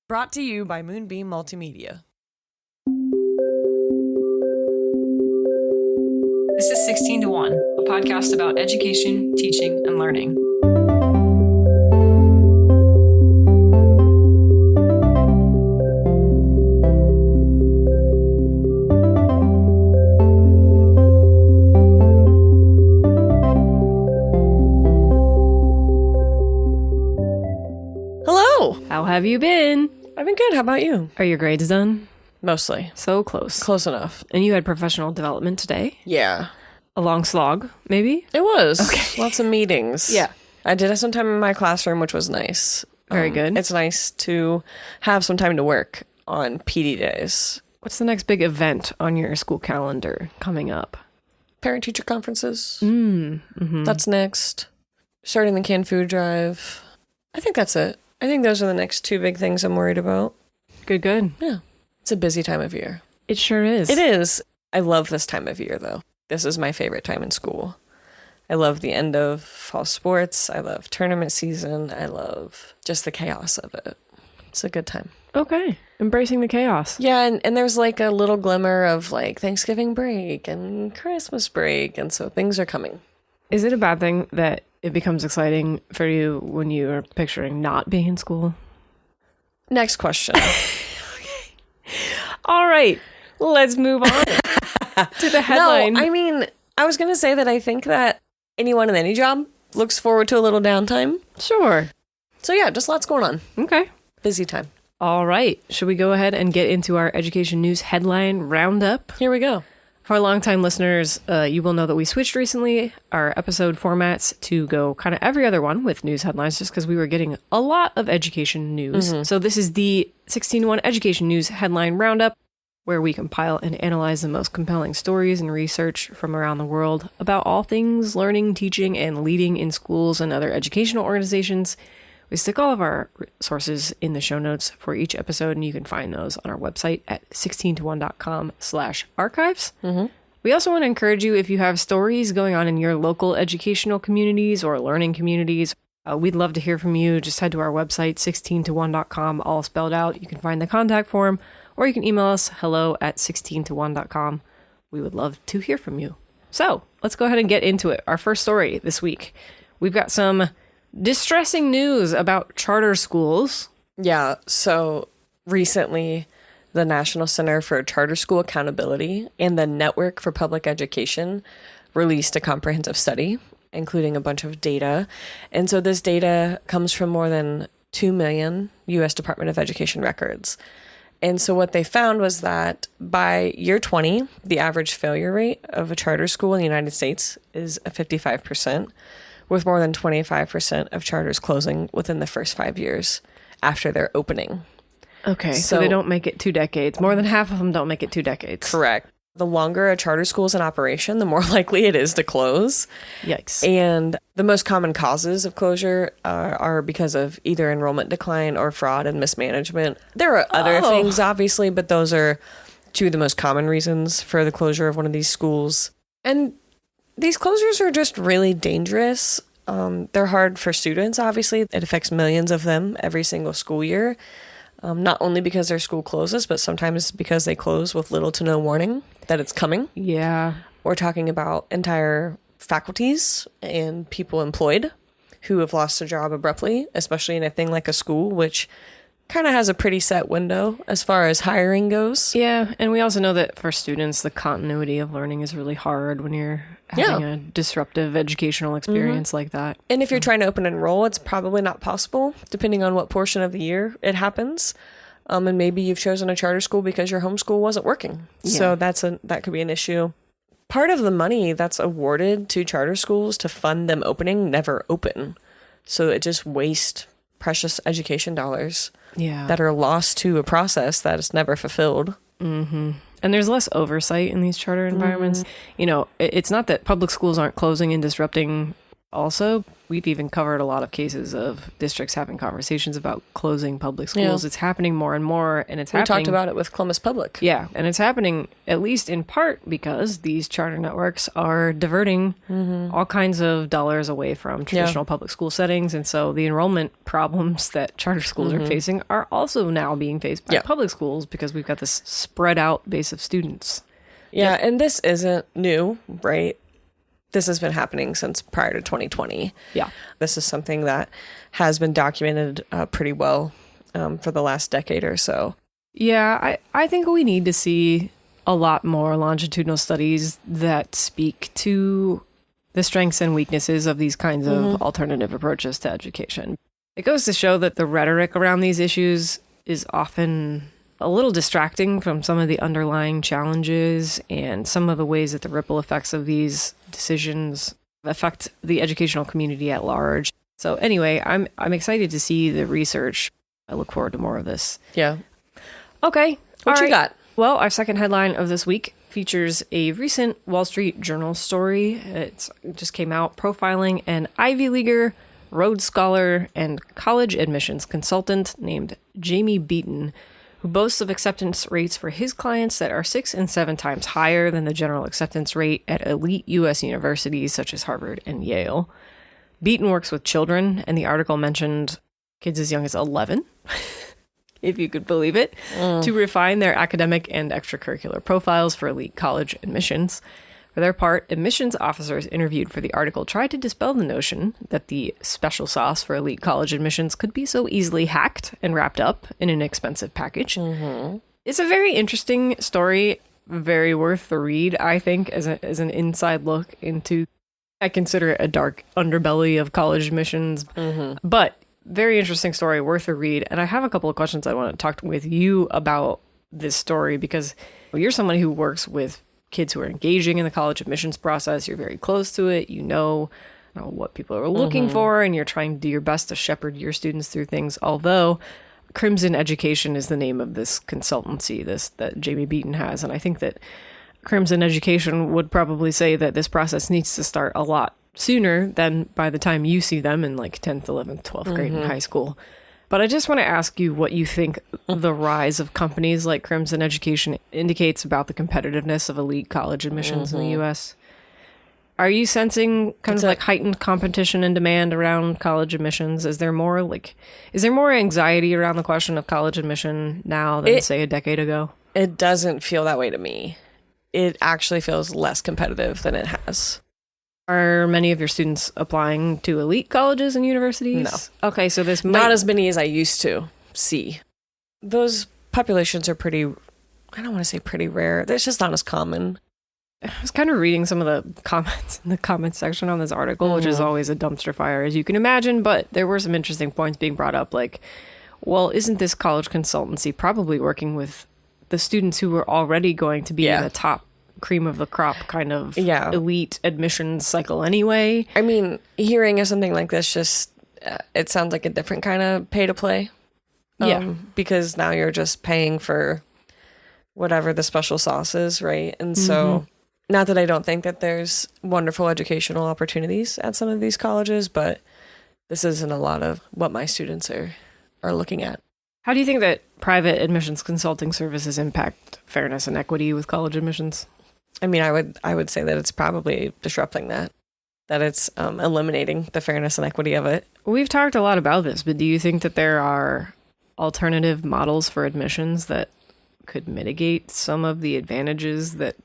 Brought to you by Moonbeam Multimedia. This is 16 to 1, a podcast about education, teaching, and learning. Hello! How have you been? I've been good. How about you? Are your grades done? Mostly. So close. Close enough. And you had professional development today? Yeah. A long slog, maybe? It was. Okay. Lots of meetings. Yeah. I did have some time in my classroom, which was nice. Very good. It's nice to have some time to work on PD days. What's the next big event on your school calendar coming up? Parent-teacher conferences. Mm-hmm. That's next. Starting the canned food drive. I think that's it. I think those are the next two big things I'm worried about. Good. Yeah. It's a busy time of year. It sure is. It is. I love this time of year, though. This is my favorite time in school. I love the end of fall sports. I love tournament season. I love just the chaos of it. It's a good time. Okay. Embracing the chaos. Yeah, and there's like a little glimmer of like Thanksgiving break and Christmas break, and so things are coming. Is it a bad thing that it becomes exciting for you when you are picturing not being in school? Next question. All right. Let's move on to the headline. No, I mean, I was going to say that I think that anyone in any job looks forward to a little downtime. Sure. So yeah, just lots going on. Okay. Busy time. All right. Should we go ahead and get into our education news headline roundup? Here we go. For our longtime listeners, you will know that we switched recently our episode formats to go kind of every other one with news headlines just because we were getting a lot of education news. Mm-hmm. So this is the 16-1 Education News Headline Roundup, where we compile and analyze the most compelling stories and research from around the world about all things learning, teaching, and leading in schools and other educational organizations. We stick all of our sources in the show notes for each episode, and you can find those on our website at 16to1.com/archives. Mm-hmm. We also want to encourage you, if you have stories going on in your local educational communities or learning communities, we'd love to hear from you. Just head to our website, 16to1.com, all spelled out. You can find the contact form, or you can email us, hello@16to1.com. We would love to hear from you. So let's go ahead and get into it. Our first story this week. We've got some distressing news about charter schools. Yeah, so recently the National Center for Charter School Accountability and the Network for Public Education released a comprehensive study, including a bunch of data. And so this data comes from more than 2 million U.S. Department of Education records. And so what they found was that by year 20, the average failure rate of a charter school in the United States is 55%. With more than 25% of charters closing within the first 5 years after their opening. Okay, so they don't make it 2 decades. More than half of them don't make it 2 decades. Correct. The longer a charter school is in operation, the more likely it is to close. Yikes. And the most common causes of closure are because of either enrollment decline or fraud and mismanagement. There are other things, obviously, but those are two of the most common reasons for the closure of one of these schools. And these closures are just really dangerous. They're hard for students, obviously. It affects millions of them every single school year. Not only because their school closes, but sometimes because they close with little to no warning that it's coming. Yeah. We're talking about entire faculties and people employed who have lost their job abruptly, especially in a thing like a school, which kind of has a pretty set window as far as hiring goes. Yeah, and we also know that for students, the continuity of learning is really hard when you're having a disruptive educational experience like that. And if you're trying to open and enroll, it's probably not possible, depending on what portion of the year it happens. And maybe you've chosen a charter school because your homeschool wasn't working. Yeah. So that could be an issue. Part of the money that's awarded to charter schools to fund them opening never open. So it just wastes precious education dollars that are lost to a process that is never fulfilled. Mm-hmm. And there's less oversight in these charter environments. You know, it's not that public schools aren't closing and disrupting Also, we've even covered a lot of cases of districts having conversations about closing public schools. Yeah. It's happening more and more, and it's We happening. talked about it with Columbus Public. Yeah, and it's happening at least in part because these charter networks are diverting all kinds of dollars away from traditional public school settings. And so the enrollment problems that charter schools are facing are also now being faced by public schools because we've got this spread out base of students. Yeah, and this isn't new, right? This has been happening since prior to 2020. Yeah. This is something that has been documented pretty well for the last decade or so. Yeah, I think we need to see a lot more longitudinal studies that speak to the strengths and weaknesses of these kinds of alternative approaches to education. It goes to show that the rhetoric around these issues is often a little distracting from some of the underlying challenges and some of the ways that the ripple effects of these decisions affect the educational community at large. So anyway, I'm excited to see the research. I look forward to more of this. Yeah. Okay. What you got? Well, our second headline of this week features a recent Wall Street Journal story. It just came out profiling an Ivy Leaguer, Rhodes Scholar, and college admissions consultant named Jamie Beaton, who boasts of acceptance rates for his clients that are 6 and 7 times higher than the general acceptance rate at elite U.S. universities such as Harvard and Yale. Beaton works with children, and the article mentioned kids as young as 11, if you could believe it, to refine their academic and extracurricular profiles for elite college admissions. For their part, admissions officers interviewed for the article tried to dispel the notion that the special sauce for elite college admissions could be so easily hacked and wrapped up in an expensive package. It's a very interesting story, very worth the read, I think, as an inside look into, I consider it a dark underbelly of college admissions, but very interesting story, worth a read. And I have a couple of questions I want to talk with you about this story because you're someone who works with kids who are engaging in the college admissions process. You're very close to it. You know what people are looking for, and you're trying to do your best to shepherd your students through things. Although Crimson Education is the name of this consultancy that Jamie Beaton has. And I think that Crimson Education would probably say that this process needs to start a lot sooner than by the time you see them in like 10th, 11th, 12th grade in high school. But I just want to ask you what you think the rise of companies like Crimson Education indicates about the competitiveness of elite college admissions in the U.S. Are you sensing kind of like heightened competition and demand around college admissions? Is there more anxiety around the question of college admission now than say a decade ago? It doesn't feel that way to me. It actually feels less competitive than it has. Are many of your students applying to elite colleges and universities? No. Okay, so this not as many as I used to see. Those populations are pretty, I don't want to say pretty rare. It's just not as common. I was kind of reading some of the comments in the comments section on this article, which is always a dumpster fire, as you can imagine, but there were some interesting points being brought up, like, well, isn't this college consultancy probably working with the students who were already going to be in the top cream of the crop kind of elite admissions cycle anyway? I mean, hearing of something like this just it sounds like a different kind of pay to play. Because now you're just paying for whatever the special sauce is, right? And so, not that I don't think that there's wonderful educational opportunities at some of these colleges, but this isn't a lot of what my students are looking at. How do you think that private admissions consulting services impact fairness and equity with college admissions? I mean, I would say that it's probably disrupting that it's eliminating the fairness and equity of it. We've talked a lot about this, but do you think that there are alternative models for admissions that could mitigate some of the advantages that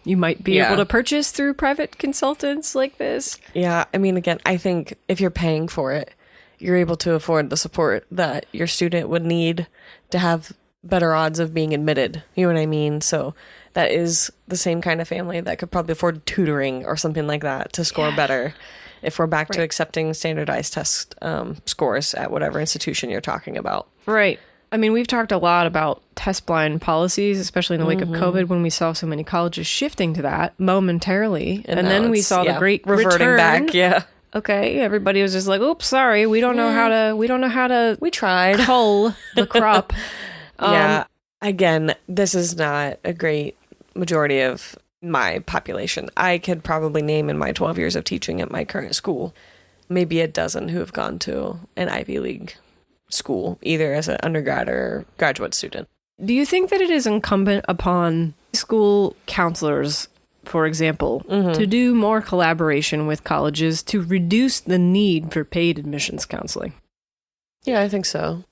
you might be able to purchase through private consultants like this? Yeah, I mean, again, I think if you're paying for it, you're able to afford the support that your student would need to have better odds of being admitted. You know what I mean? So that is the same kind of family that could probably afford tutoring or something like that to score better if we're back to accepting standardized test scores at whatever institution you're talking about. Right. I mean, we've talked a lot about test blind policies, especially in the wake of COVID, when we saw so many colleges shifting to that momentarily. And then we saw the great reverting return. back. Okay, everybody was just like, "Oops, sorry, we don't know how to we tried cull the crop." Again, this is not a great majority of my population. I could probably name in my 12 years of teaching at my current school, maybe a dozen who have gone to an Ivy League school, either as an undergrad or graduate student. Do you think that it is incumbent upon school counselors, for example, to do more collaboration with colleges to reduce the need for paid admissions counseling? Yeah, I think so.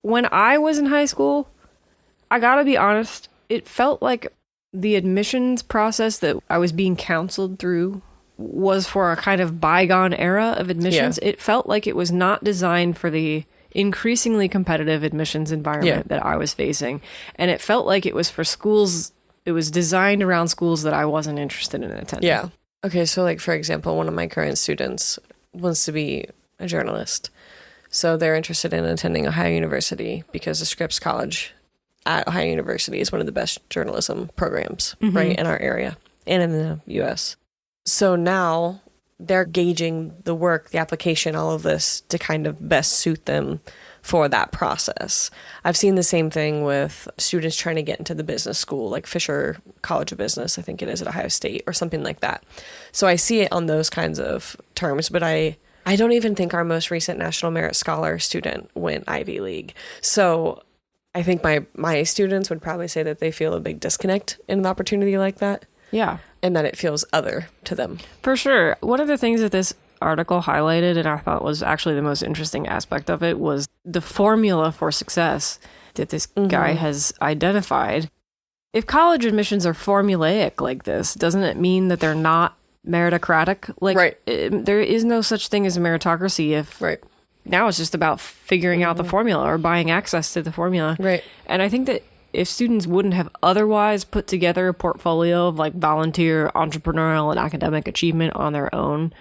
When I was in high school, I gotta be honest, it felt like the admissions process that I was being counseled through was for a kind of bygone era of admissions. Yeah. It felt like it was not designed for the increasingly competitive admissions environment that I was facing. And it felt like it was for schools, it was designed around schools that I wasn't interested in attending. Yeah. Okay, so like, for example, one of my current students wants to be a journalist. So they're interested in attending Ohio University because the Scripps College at Ohio University is one of the best journalism programs, right, in our area and in the U.S. So now they're gauging the work, the application, all of this to kind of best suit them for that process. I've seen the same thing with students trying to get into the business school, like Fisher College of Business, I think it is at Ohio State or something like that. So I see it on those kinds of terms, but I don't even think our most recent National Merit Scholar student went Ivy League. So I think my students would probably say that they feel a big disconnect in an opportunity like that. Yeah. And that it feels other to them. For sure. One of the things that this article highlighted, and I thought was actually the most interesting aspect of it, was the formula for success that this guy has identified. If college admissions are formulaic like this, doesn't it mean that they're not meritocratic? Like, there is no such thing as a meritocracy if... Now it's just about figuring out the formula or buying access to the formula. Right. And I think that if students wouldn't have otherwise put together a portfolio of like volunteer, entrepreneurial, and academic achievement on their own,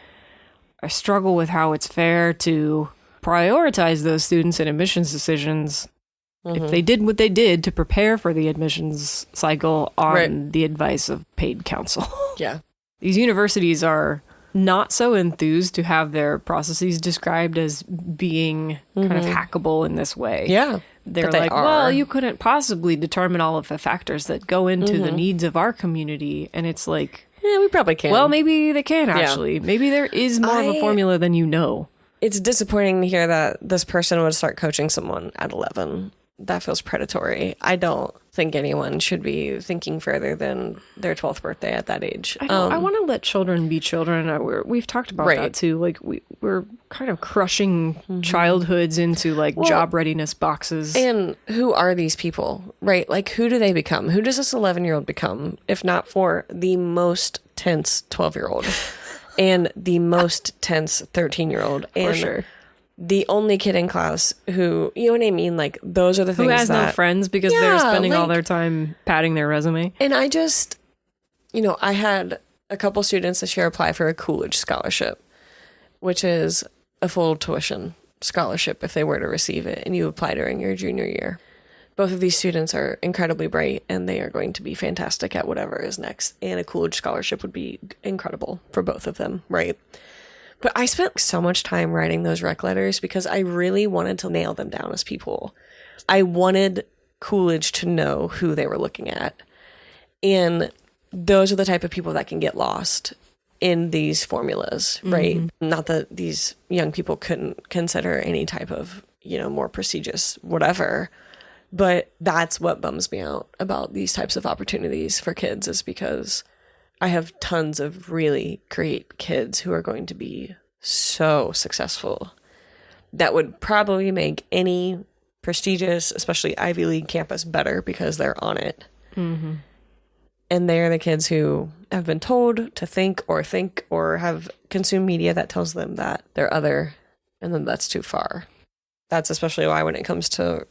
I struggle with how it's fair to prioritize those students in admissions decisions if they did what they did to prepare for the admissions cycle on the advice of paid counsel. Yeah. These universities are not so enthused to have their processes described as being kind of hackable in this way. Yeah. They're like, well, you couldn't possibly determine all of the factors that go into the needs of our community. And it's like, yeah, we probably can. Well, maybe they can actually. Yeah. Maybe there is more of a formula than you know. It's disappointing to hear that this person would start coaching someone at 11. That feels predatory. I don't think anyone should be thinking further than their 12th birthday at that age. I want to let children be children. We've talked about that too. Like we're kind of crushing childhoods into like job readiness boxes. And who are these people, right? Like who do they become? Who does this 11-year-old become if not for the most tense 12-year-old and the most tense 13-year-old? And for sure. The only kid in class who, you know what I mean? Like, those are the things who has no friends because they're spending all their time padding their resume. And I just, I had a couple students this year apply for a Coolidge scholarship, which is a full tuition scholarship if they were to receive it, and you apply during your junior year. Both of these students are incredibly bright, and they are going to be fantastic at whatever is next. And a Coolidge scholarship would be incredible for both of them, right? But I spent so much time writing those rec letters because I really wanted to nail them down as people. I wanted Coolidge to know who they were looking at. And those are the type of people that can get lost in these formulas, right? Not that these young people couldn't consider any type of, more prestigious whatever. But that's what bums me out about these types of opportunities for kids, is because I have tons of really great kids who are going to be so successful that would probably make any prestigious, especially Ivy League campus better because they're on it. And they're the kids who have been told to think or have consumed media that tells them that they're other, and then that's too far. That's especially why when it comes to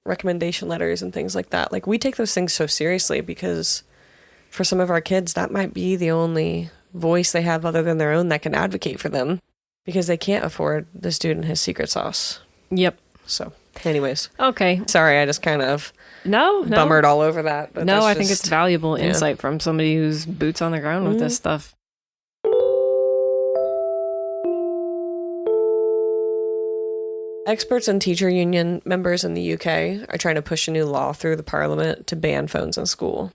recommendation letters and things like that, like we take those things so seriously because for some of our kids, that might be the only voice they have other than their own that can advocate for them because they can't afford the student his secret sauce. Yep. So anyways. Okay. Sorry, I just kind of bummered all over that. But no, I think it's valuable insight from somebody who's boots on the ground with this stuff. Experts and teacher union members in the UK are trying to push a new law through the parliament to ban phones in school.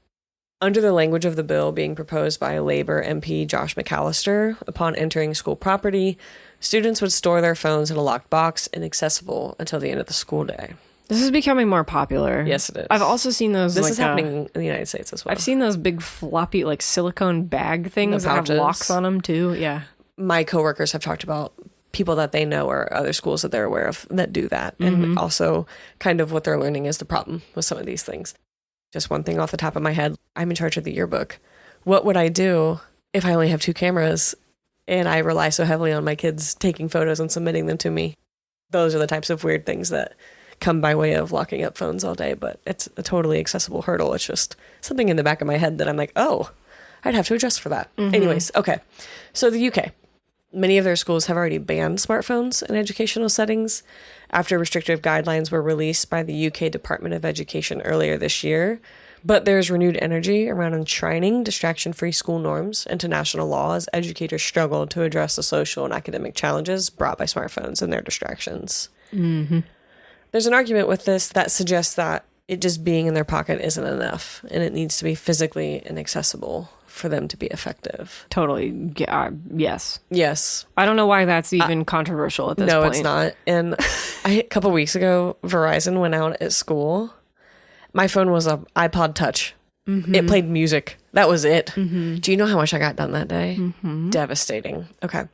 Under the language of the bill being proposed by Labor MP Josh McAllister, upon entering school property, students would store their phones in a locked box, inaccessible until the end of the school day. This is becoming more popular. Yes, it is. I've also seen those. This is happening in the United States as well. I've seen those big floppy, like silicone bag things that have locks on them too. Yeah. My coworkers have talked about people that they know or other schools that they're aware of that do that. And also kind of what they're learning is the problem with some of these things. Just one thing off the top of my head. I'm in charge of the yearbook. What would I do if I only have 2 cameras and I rely so heavily on my kids taking photos and submitting them to me? Those are the types of weird things that come by way of locking up phones all day, but it's a totally accessible hurdle. It's just something in the back of my head that I'm like, oh, I'd have to adjust for that. Anyways, okay. So the UK. Many of their schools have already banned smartphones in educational settings after restrictive guidelines were released by the UK Department of Education earlier this year. But there's renewed energy around enshrining distraction-free school norms into national law as educators struggle to address the social and academic challenges brought by smartphones and their distractions. There's an argument with this that suggests that it just being in their pocket isn't enough, and it needs to be physically inaccessible for them to be effective. Totally. Yes. Yes. I don't know why that's even controversial at this point. No, it's not. And a couple weeks ago, Verizon went out at school. My phone was an iPod Touch. It played music. That was it. Do you know how much I got done that day? Devastating. Okay.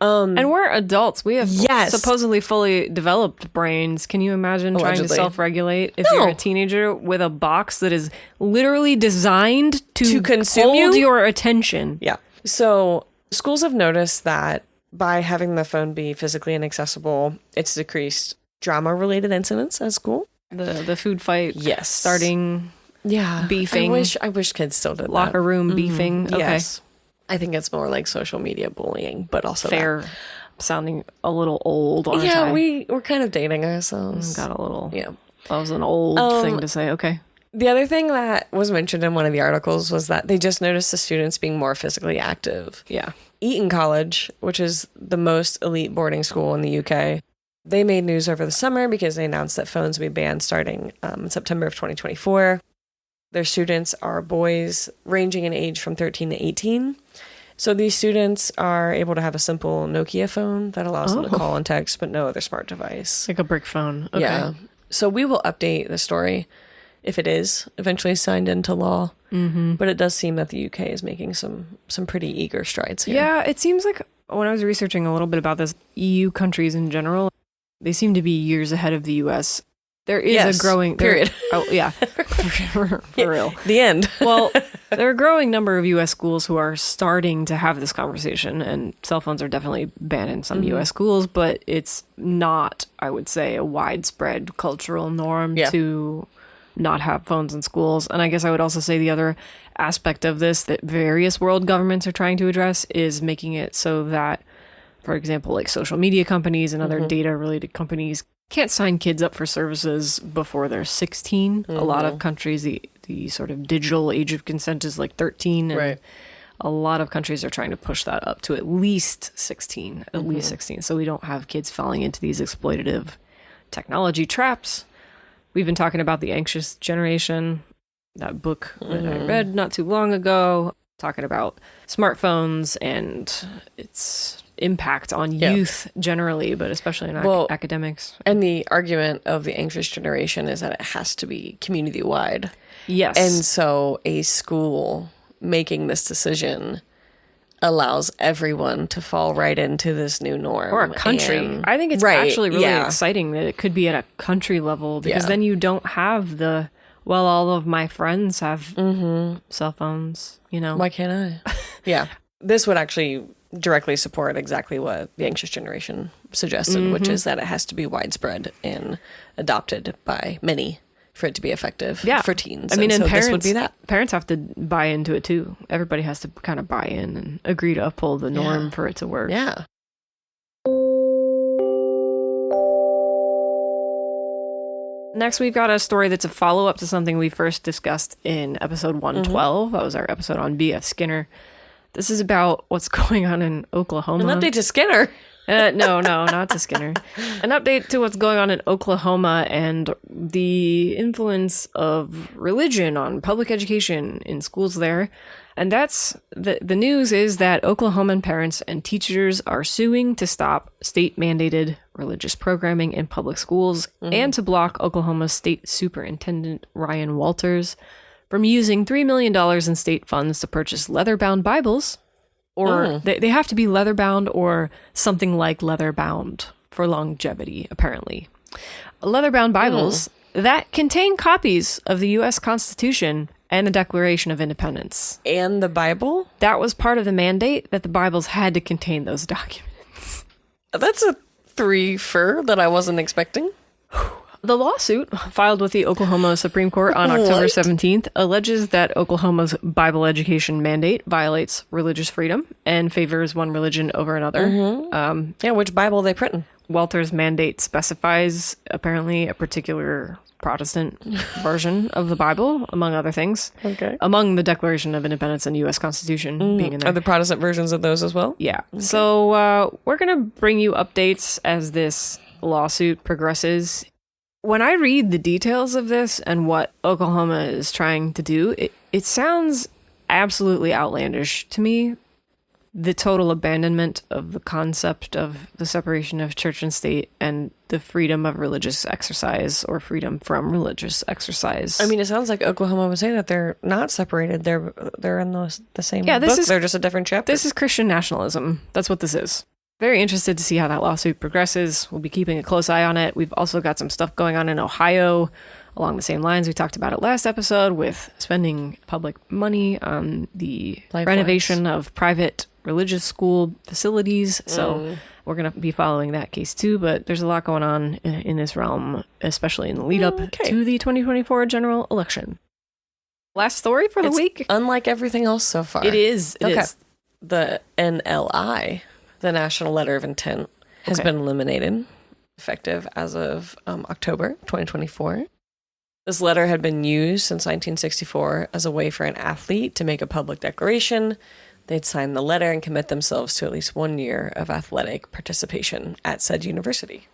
And we're adults. We have Yes. supposedly fully developed brains. Can you imagine trying to Allegedly. self-regulate if No. you're a teenager with a box that is literally designed to consume hold you? your attention? Yeah. So schools have noticed that by having the phone be physically inaccessible, it's decreased drama-related incidents at school. The food fight. Yes. Starting Yeah. beefing. I wish kids still did locker that. room beefing. Okay. Yes. I think it's more like social media bullying, but also Fair. Sounding a little old, aren't Yeah, I? we're kind of dating ourselves. Got a little. Yeah. That was an old thing to say. Okay. The other thing that was mentioned in one of the articles was that they just noticed the students being more physically active. Yeah. Eton College, which is the most elite boarding school in the UK, they made news over the summer because they announced that phones would be banned starting in September of 2024. Their students are boys ranging in age from 13 to 18. So these students are able to have a simple Nokia phone that allows them to call and text, but no other smart device. Like a brick phone. Okay. Yeah. So we will update the story if it is eventually signed into law. But it does seem that the UK is making some pretty eager strides here. Yeah, it seems like when I was researching a little bit about this, EU countries in general, they seem to be years ahead of the US. There is a growing... period. Oh, yeah. For real. The end. Well, there are a growing number of U.S. schools who are starting to have this conversation, and cell phones are definitely banned in some U.S. schools, but it's not, I would say, a widespread cultural norm to not have phones in schools. And I guess I would also say the other aspect of this that various world governments are trying to address is making it so that, for example, like social media companies and other data-related companies can't sign kids up for services before they're 16. A lot of countries, the sort of digital age of consent is like 13. And a lot of countries are trying to push that up to at least 16. At least 16. So we don't have kids falling into these exploitative technology traps. We've been talking about The Anxious Generation, that book that I read not too long ago, talking about smartphones and its impact on youth generally, but especially in academics. And the argument of the anxious generation is that it has to be community-wide. Yes. And so a school making this decision allows everyone to fall right into this new norm. Or a country. And, I think it's actually really exciting that it could be at a country level, because then you don't have the, well, all of my friends have cell phones, you know. Why can't I? Yeah. This would actually directly support exactly what the anxious generation suggested, which is that it has to be widespread and adopted by many for it to be effective for teens. I mean, and so parents, this would be that. Parents have to buy into it too. Everybody has to kind of buy in and agree to uphold the norm for it to work. Yeah. Next, we've got a story that's a follow-up to something we first discussed in episode 112. That was our episode on B.F. Skinner. This is about what's going on in Oklahoma. An update to Skinner. No, not to Skinner. An update to what's going on in Oklahoma and the influence of religion on public education in schools there. And that's the news is that Oklahoman parents and teachers are suing to stop state-mandated religious programming in public schools and to block Oklahoma's state superintendent, Ryan Walters, from using $3 million in state funds to purchase leather-bound Bibles. Or they have to be leather-bound or something like leather-bound for longevity, apparently. Leather-bound Bibles that contain copies of the U.S. Constitution and the Declaration of Independence. And the Bible? That was part of the mandate, that the Bibles had to contain those documents. That's a three-fer that I wasn't expecting. The lawsuit, filed with the Oklahoma Supreme Court on October 17th, alleges that Oklahoma's Bible education mandate violates religious freedom and favors one religion over another. Which Bible are they printing? Walter's mandate specifies, apparently, a particular Protestant version of the Bible, among other things. Okay. Among the Declaration of Independence and U.S. Constitution being in there. Are the Protestant versions of those as well? Yeah. Okay. So we're going to bring you updates as this lawsuit progresses. When I read the details of this and what Oklahoma is trying to do, it sounds absolutely outlandish to me. The total abandonment of the concept of the separation of church and state and the freedom of religious exercise or freedom from religious exercise. I mean, it sounds like Oklahoma would say that they're not separated. They're in the same book. They're just a different chapter. This is Christian nationalism. That's what this is. Very interested to see how that lawsuit progresses. We'll be keeping a close eye on it. We've also got some stuff going on in Ohio along the same lines. We talked about it last episode with spending public money on the renovation of private religious school facilities. So we're going to be following that case too. But there's a lot going on in this realm, especially in the lead up to the 2024 general election. Last story for the week. Unlike everything else so far. It is. It is. The NLI, the National Letter of Intent, has been eliminated, effective as of October 2024. This letter had been used since 1964 as a way for an athlete to make a public declaration. They'd sign the letter and commit themselves to at least 1 year of athletic participation at said university.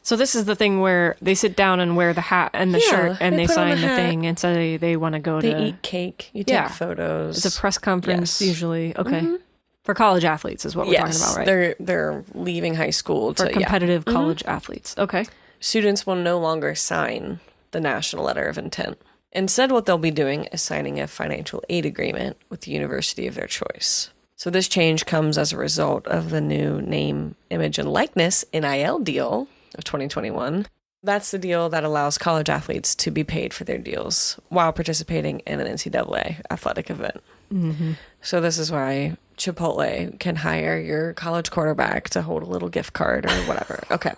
So this is the thing where they sit down and wear the hat and the shirt and they sign the thing and say they want to go to... They eat cake. You take photos. It's a press conference usually. Okay. For college athletes is what we're talking about, right? They're leaving high school for competitive college athletes. Okay. Students will no longer sign the National Letter of Intent. Instead, what they'll be doing is signing a financial aid agreement with the university of their choice. So this change comes as a result of the new name, image, and likeness NIL deal of 2021. That's the deal that allows college athletes to be paid for their deals while participating in an NCAA athletic event. So this is why Chipotle can hire your college quarterback to hold a little gift card or whatever. Okay.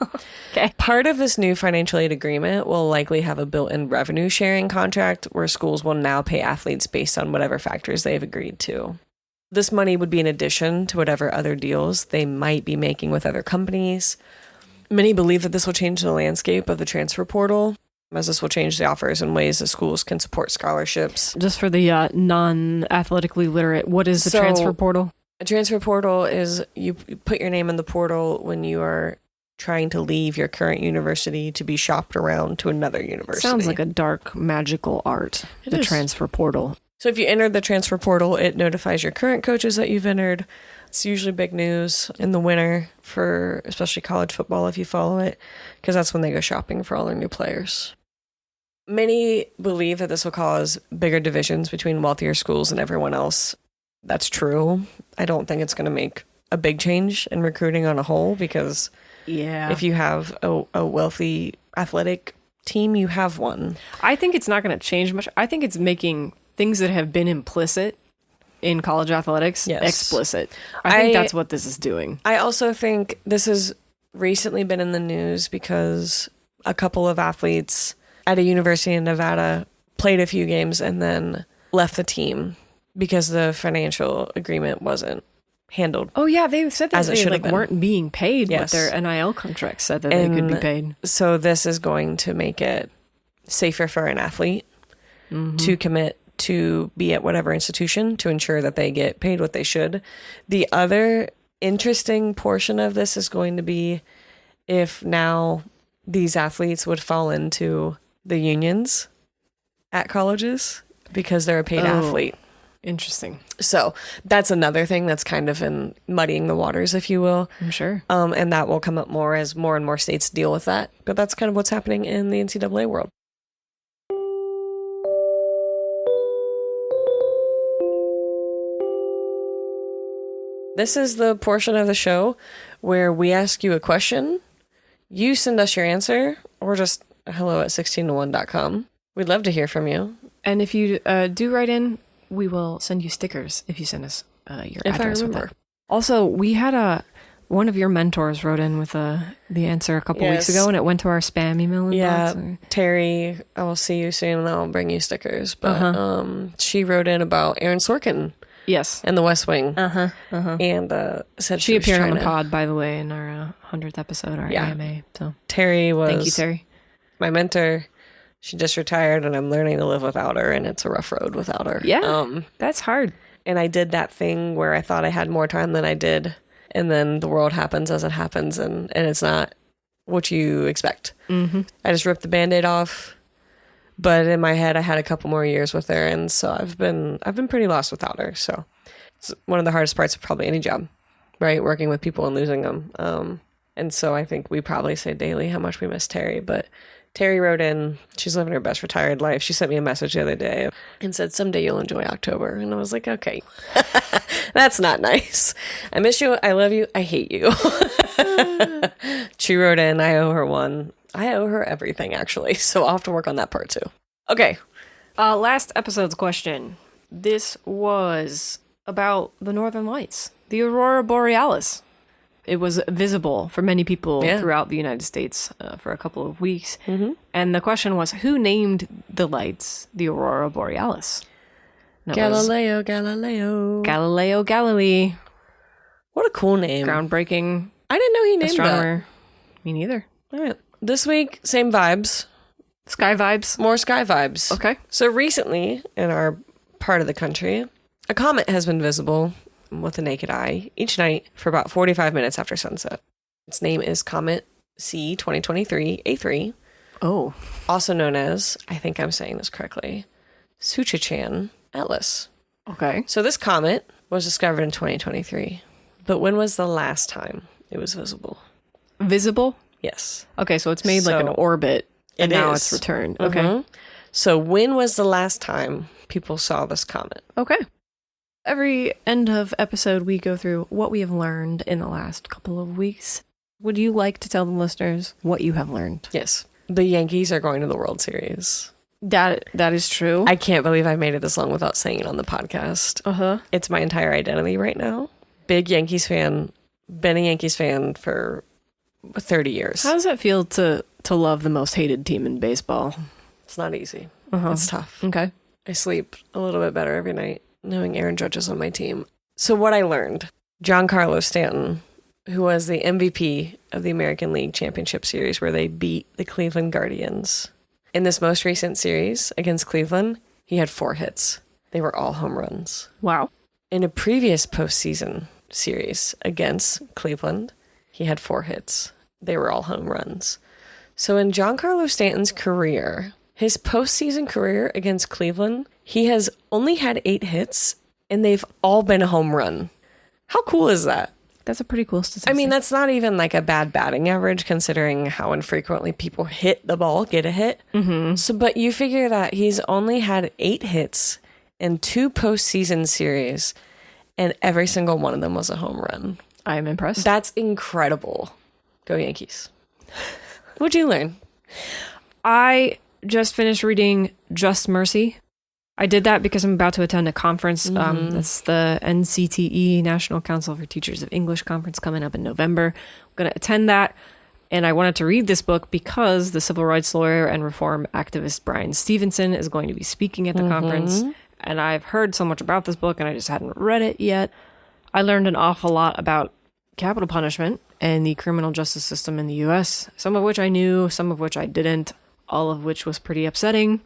Part of this new financial aid agreement will likely have a built-in revenue sharing contract where schools will now pay athletes based on whatever factors they've agreed to. This money would be in addition to whatever other deals they might be making with other companies. Many believe that this will change the landscape of the transfer portal, as this will change the offers and ways that schools can support scholarships. Just for the non-athletically literate, what is the transfer portal? A transfer portal is you put your name in the portal when you are trying to leave your current university to be shopped around to another university. Sounds like a dark, magical art, the transfer portal. So if you enter the transfer portal, it notifies your current coaches that you've entered. It's usually big news in the winter for especially college football if you follow it, because that's when they go shopping for all their new players. Many believe that this will cause bigger divisions between wealthier schools and everyone else. That's true. I don't think it's going to make a big change in recruiting on a whole, because if you have a wealthy athletic team, you have one. I think it's not going to change much. I think it's making things that have been implicit in college athletics explicit. I think that's what this is doing. I also think this has recently been in the news because a couple of athletes at a university in Nevada played a few games and then left the team because the financial agreement wasn't handled. Oh yeah, they said that they weren't being paid what their NIL contract said that they could be paid. So this is going to make it safer for an athlete to commit to be at whatever institution to ensure that they get paid what they should. The other interesting portion of this is going to be if now these athletes would fall into the unions at colleges because they're a paid athlete. Interesting. So that's another thing that's kind of in muddying the waters, if you will. I'm sure. And that will come up more as more and more states deal with that. But that's kind of what's happening in the NCAA world. This is the portion of the show where we ask you a question, you send us your answer, or just hello at 16to1.com. We'd love to hear from you. And if you do write in, we will send you stickers if you send us your address with that. Also, we had one of your mentors wrote in with the answer a couple weeks ago, and it went to our spam email inbox. Yeah, Terry, I will see you soon, and I'll bring you stickers. But she wrote in about Aaron Sorkin. Yes. And the West Wing. And said she appeared on the pod, by the way, in our 100th episode, our AMA. So Terry was thank you, Terry. My mentor. She just retired, and I'm learning to live without her, and it's a rough road without her. Yeah, that's hard. And I did that thing where I thought I had more time than I did, and then the world happens as it happens, and it's not what you expect. I just ripped the Band-Aid off, but in my head, I had a couple more years with her, and so I've been pretty lost without her. So it's one of the hardest parts of probably any job, right? Working with people and losing them. And so I think we probably say daily how much we miss Terry, but Terry wrote in, she's living her best retired life. She sent me a message the other day and said, someday you'll enjoy October. And I was like, okay, that's not nice. I miss you. I love you. I hate you. She wrote in, I owe her one. I owe her everything, actually. So I'll have to work on that part too. Okay. Last episode's question. This was about the Northern Lights, the Aurora Borealis. It was visible for many people throughout the United States for a couple of weeks. And the question was, who named the lights the Aurora Borealis? Galileo Galilei. What a cool name. Groundbreaking. I didn't know he named astronomer. that. Me neither. All right. This week, same vibes. Sky vibes. More sky vibes. Okay. So recently, in our part of the country, a comet has been visible with the naked eye each night for about 45 minutes after sunset. Its name is Comet C 2023 A3. Oh. Also known as, I think I'm saying this correctly, Suchachan Atlas. Okay. So this comet was discovered in 2023. But when was the last time it was visible? Visible? Yes. Okay, so it's made like an orbit, and now it's returned. Okay. So when was the last time people saw this comet? Okay. Every end of episode, we go through what we have learned in the last couple of weeks. Would you like to tell the listeners what you have learned? Yes. The Yankees are going to the World Series. That is true. I can't believe I made it this long without saying it on the podcast. It's my entire identity right now. Big Yankees fan. Been a Yankees fan for 30 years. How does that feel to love the most hated team in baseball? It's not easy. It's tough. Okay. I sleep a little bit better every night knowing Aaron Judge is on my team. So what I learned, Giancarlo Stanton, who was the MVP of the American League Championship Series where they beat the Cleveland Guardians. In this most recent series against Cleveland, he had 4 hits. They were all home runs. Wow. In a previous postseason series against Cleveland, he had 4 hits. They were all home runs. So in Giancarlo Stanton's career, his postseason career against Cleveland, he has only had 8 hits, and they've all been a home run. How cool is that? That's a pretty cool statistic. I mean, that's not even like a bad batting average considering how infrequently people hit the ball, get a hit. So, but you figure that he's only had 8 hits in 2 postseason series, and every single one of them was a home run. I am impressed. That's incredible. Go Yankees. What'd you learn? I just finished reading Just Mercy. I did that because I'm about to attend a conference. That's the NCTE, National Council for Teachers of English conference coming up in November. I'm going to attend that. And I wanted to read this book because the civil rights lawyer and reform activist Brian Stevenson is going to be speaking at the conference. And I've heard so much about this book and I just hadn't read it yet. I learned an awful lot about capital punishment and the criminal justice system in the U.S., some of which I knew, some of which I didn't, all of which was pretty upsetting.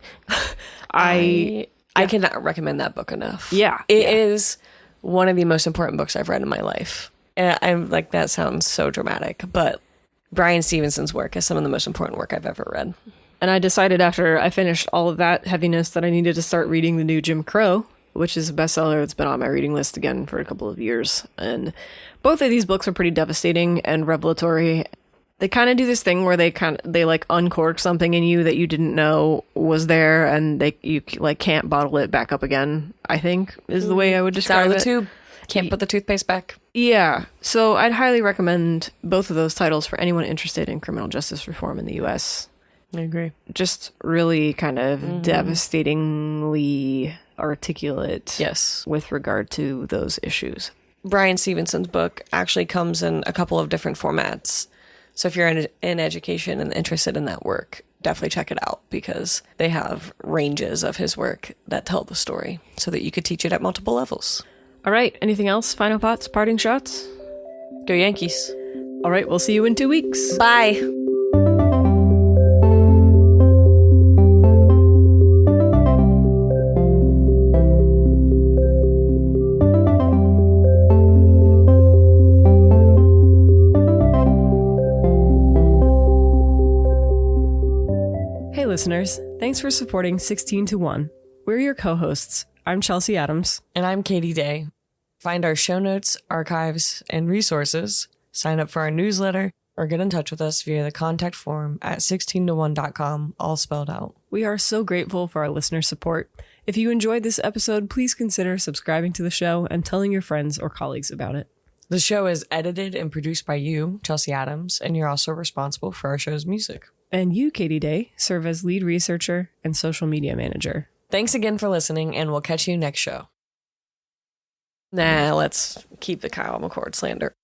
I cannot recommend that book enough. Yeah. It is one of the most important books I've read in my life. And I'm like, that sounds so dramatic, but Brian Stevenson's work is some of the most important work I've ever read. And I decided after I finished all of that heaviness that I needed to start reading the new Jim Crow, which is a bestseller that's been on my reading list again for a couple of years. And both of these books are pretty devastating and revelatory. They kind of do this thing where they like uncork something in you that you didn't know was there, and you like can't bottle it back up again, I think is the way I would describe it. It's out of the tube. Can't put the toothpaste back. Yeah. So I'd highly recommend both of those titles for anyone interested in criminal justice reform in the U.S. I agree. Just really kind of devastatingly articulate. Yes. With regard to those issues. Brian Stevenson's book actually comes in a couple of different formats. So if you're in education and interested in that work, definitely check it out, because they have ranges of his work that tell the story so that you could teach it at multiple levels. All right. Anything else? Final thoughts? Parting shots? Go Yankees. All right. We'll see you in 2 weeks. Bye. Hey listeners, thanks for supporting 16 to 1. We're your co-hosts. I'm Chelsea Adams. And I'm Katie Day. Find our show notes, archives, and resources, sign up for our newsletter, or get in touch with us via the contact form at 16to1.com, all spelled out. We are so grateful for our listener support. If you enjoyed this episode, please consider subscribing to the show and telling your friends or colleagues about it. The show is edited and produced by you, Chelsea Adams, and you're also responsible for our show's music. And you, Katie Day, serve as lead researcher and social media manager. Thanks again for listening, and we'll catch you next show. Nah, let's keep the Kyle McCord slander.